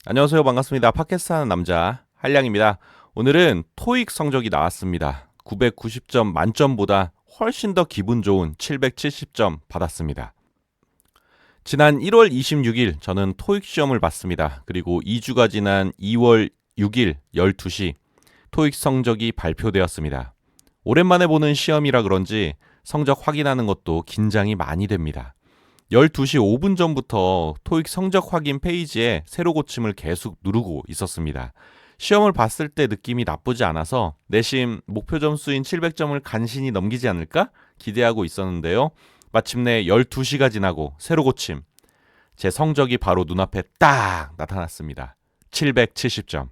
안녕하세요. 반갑습니다. 팟캐스트 하는 남자 한량입니다. 오늘은 토익 성적이 나왔습니다. 990점 만점보다 훨씬 더 기분 좋은 770점 받았습니다. 지난 1월 26일 저는 토익 시험을 봤습니다. 그리고 2주가 지난 2월 6일 12시 토익 성적이 발표되었습니다. 오랜만에 보는 시험이라 그런지 성적 확인하는 것도 긴장이 많이 됩니다. 12시 5분 전부터 토익 성적 확인 페이지에 세로 고침을 계속 누르고 있었습니다. 시험을 봤을 때 느낌이 나쁘지 않아서 내심 목표 점수인 700점을 간신히 넘기지 않을까 기대하고 있었는데요. 마침내 12시가 지나고 세로 고침. 제 성적이 바로 눈앞에 딱 나타났습니다. 770점.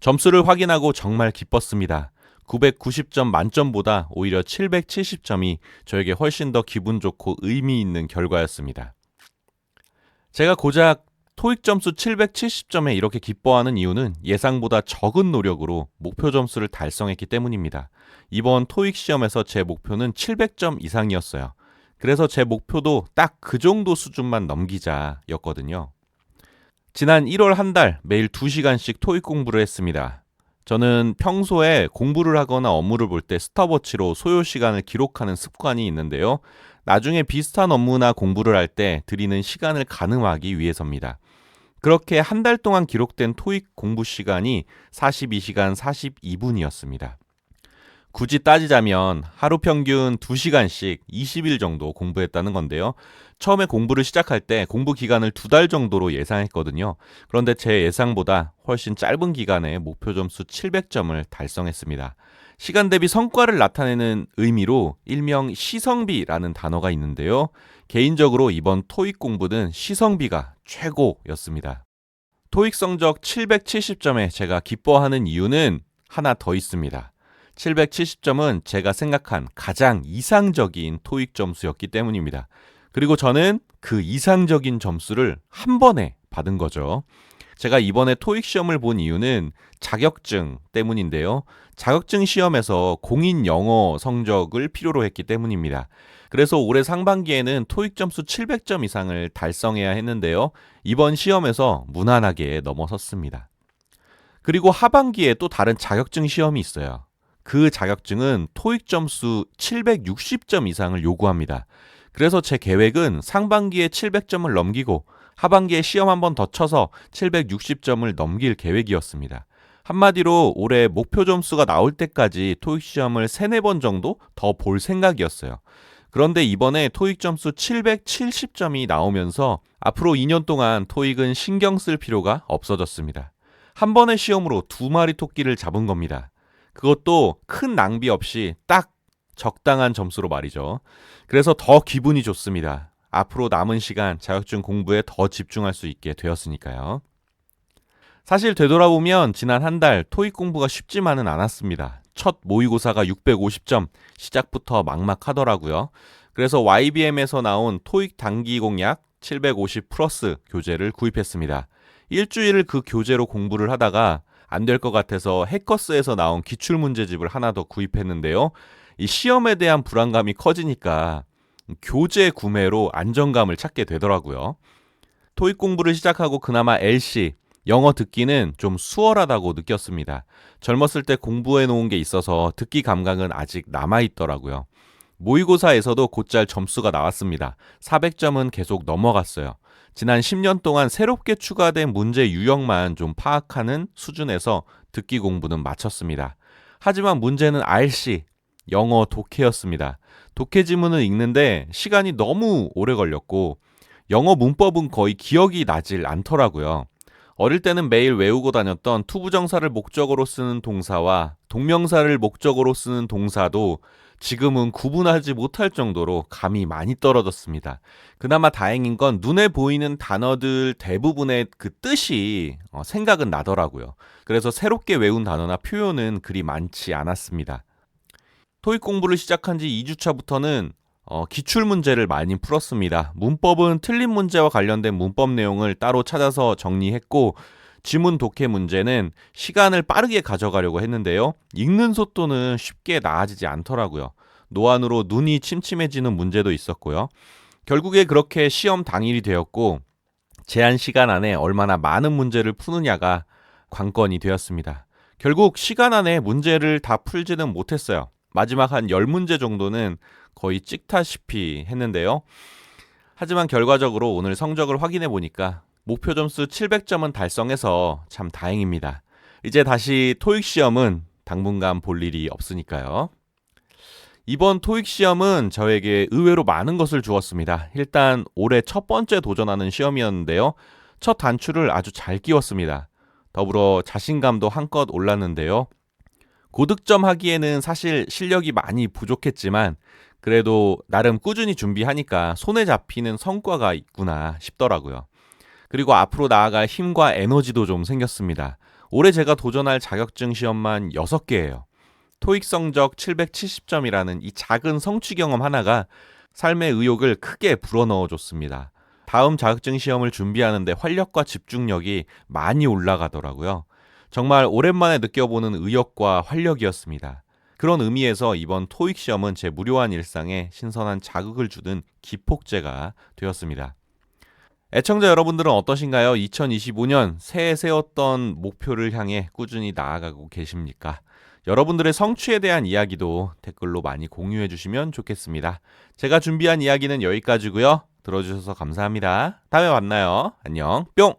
점수를 확인하고 정말 기뻤습니다. 990점 만점보다 오히려 770점이 저에게 훨씬 더 기분 좋고 의미 있는 결과였습니다. 제가 고작 토익 점수 770점에 이렇게 기뻐하는 이유는 예상보다 적은 노력으로 목표 점수를 달성했기 때문입니다. 이번 토익 시험에서 제 목표는 700점 이상이었어요. 그래서 제 목표도 딱 그 정도 수준만 넘기자였거든요. 지난 1월 한 달 매일 2시간씩 토익 공부를 했습니다. 저는 평소에 공부를 하거나 업무를 볼 때 스톱워치로 소요 시간을 기록하는 습관이 있는데요. 나중에 비슷한 업무나 공부를 할 때 들이는 시간을 가늠하기 위해서입니다. 그렇게 한 달 동안 기록된 토익 공부 시간이 42시간 42분이었습니다. 굳이 따지자면 하루 평균 2시간씩 20일 정도 공부했다는 건데요. 처음에 공부를 시작할 때 공부 기간을 2달 정도로 예상했거든요. 그런데 제 예상보다 훨씬 짧은 기간에 목표 점수 700점을 달성했습니다. 시간 대비 성과를 나타내는 의미로 일명 시성비라는 단어가 있는데요. 개인적으로 이번 토익 공부는 시성비가 최고였습니다. 토익 성적 770점에 제가 기뻐하는 이유는 하나 더 있습니다. 770점은 제가 생각한 가장 이상적인 토익 점수였기 때문입니다. 그리고 저는 그 이상적인 점수를 한 번에 받은 거죠. 제가 이번에 토익 시험을 본 이유는 자격증 때문인데요. 자격증 시험에서 공인 영어 성적을 필요로 했기 때문입니다. 그래서 올해 상반기에는 토익 점수 700점 이상을 달성해야 했는데요. 이번 시험에서 무난하게 넘어섰습니다. 그리고 하반기에 또 다른 자격증 시험이 있어요. 그 자격증은 토익 점수 760점 이상을 요구합니다. 그래서 제 계획은 상반기에 700점을 넘기고 하반기에 시험 한 번 더 쳐서 760점을 넘길 계획이었습니다. 한마디로 올해 목표 점수가 나올 때까지 토익 시험을 3-4번 정도 더 볼 생각이었어요. 그런데 이번에 토익 점수 770점이 나오면서 앞으로 2년 동안 토익은 신경 쓸 필요가 없어졌습니다. 한 번의 시험으로 2마리 토끼를 잡은 겁니다. 그것도 큰 낭비 없이 딱 적당한 점수로 말이죠. 그래서 더 기분이 좋습니다. 앞으로 남은 시간 자격증 공부에 더 집중할 수 있게 되었으니까요. 사실 되돌아보면 지난 한 달 토익 공부가 쉽지만은 않았습니다. 첫 모의고사가 650점, 시작부터 막막하더라고요. 그래서 YBM에서 나온 토익 단기 공략 750 플러스 교재를 구입했습니다. 일주일을 그 교재로 공부를 하다가 안 될 것 같아서 해커스에서 나온 기출문제집을 하나 더 구입했는데요. 이 시험에 대한 불안감이 커지니까 교재 구매로 안정감을 찾게 되더라고요. 토익 공부를 시작하고 그나마 LC, 영어 듣기는 좀 수월하다고 느꼈습니다. 젊었을 때 공부해 놓은 게 있어서 듣기 감각은 아직 남아있더라고요. 모의고사에서도 곧잘 점수가 나왔습니다. 400점은 계속 넘어갔어요. 지난 10년 동안 새롭게 추가된 문제 유형만 좀 파악하는 수준에서 듣기 공부는 마쳤습니다. 하지만 문제는 RC, 영어 독해였습니다. 독해 지문을 읽는데 시간이 너무 오래 걸렸고 영어 문법은 거의 기억이 나질 않더라고요. 어릴 때는 매일 외우고 다녔던 투부정사를 목적어로 쓰는 동사와 동명사를 목적어로 쓰는 동사도 지금은 구분하지 못할 정도로 감이 많이 떨어졌습니다. 그나마 다행인 건 눈에 보이는 단어들 대부분의 그 뜻이 생각은 나더라고요. 그래서 새롭게 외운 단어나 표현은 그리 많지 않았습니다. 토익 공부를 시작한 지 2주차부터는 기출 문제를 많이 풀었습니다. 문법은 틀린 문제와 관련된 문법 내용을 따로 찾아서 정리했고 지문 독해 문제는 시간을 빠르게 가져가려고 했는데요. 읽는 속도는 쉽게 나아지지 않더라고요. 노안으로 눈이 침침해지는 문제도 있었고요. 결국에 그렇게 시험 당일이 되었고 제한 시간 안에 얼마나 많은 문제를 푸느냐가 관건이 되었습니다. 결국 시간 안에 문제를 다 풀지는 못했어요. 마지막 한 10문제 정도는 거의 찍다시피 했는데요. 하지만 결과적으로 오늘 성적을 확인해 보니까 목표 점수 700점은 달성해서 참 다행입니다. 이제 다시 토익 시험은 당분간 볼 일이 없으니까요. 이번 토익 시험은 저에게 의외로 많은 것을 주었습니다. 일단 올해 첫 번째 도전하는 시험이었는데요. 첫 단추를 아주 잘 끼웠습니다. 더불어 자신감도 한껏 올랐는데요. 고득점 하기에는 사실 실력이 많이 부족했지만 그래도 나름 꾸준히 준비하니까 손에 잡히는 성과가 있구나 싶더라고요. 그리고 앞으로 나아갈 힘과 에너지도 좀 생겼습니다. 올해 제가 도전할 자격증 시험만 6개예요. 토익 성적 770점이라는 이 작은 성취 경험 하나가 삶의 의욕을 크게 불어넣어 줬습니다. 다음 자격증 시험을 준비하는데 활력과 집중력이 많이 올라가더라고요. 정말 오랜만에 느껴보는 의욕과 활력이었습니다. 그런 의미에서 이번 토익 시험은 제 무료한 일상에 신선한 자극을 주는 기폭제가 되었습니다. 애청자 여러분들은 어떠신가요? 2025년 새해 세웠던 목표를 향해 꾸준히 나아가고 계십니까? 여러분들의 성취에 대한 이야기도 댓글로 많이 공유해 주시면 좋겠습니다. 제가 준비한 이야기는 여기까지고요. 들어주셔서 감사합니다. 다음에 만나요. 안녕. 뿅!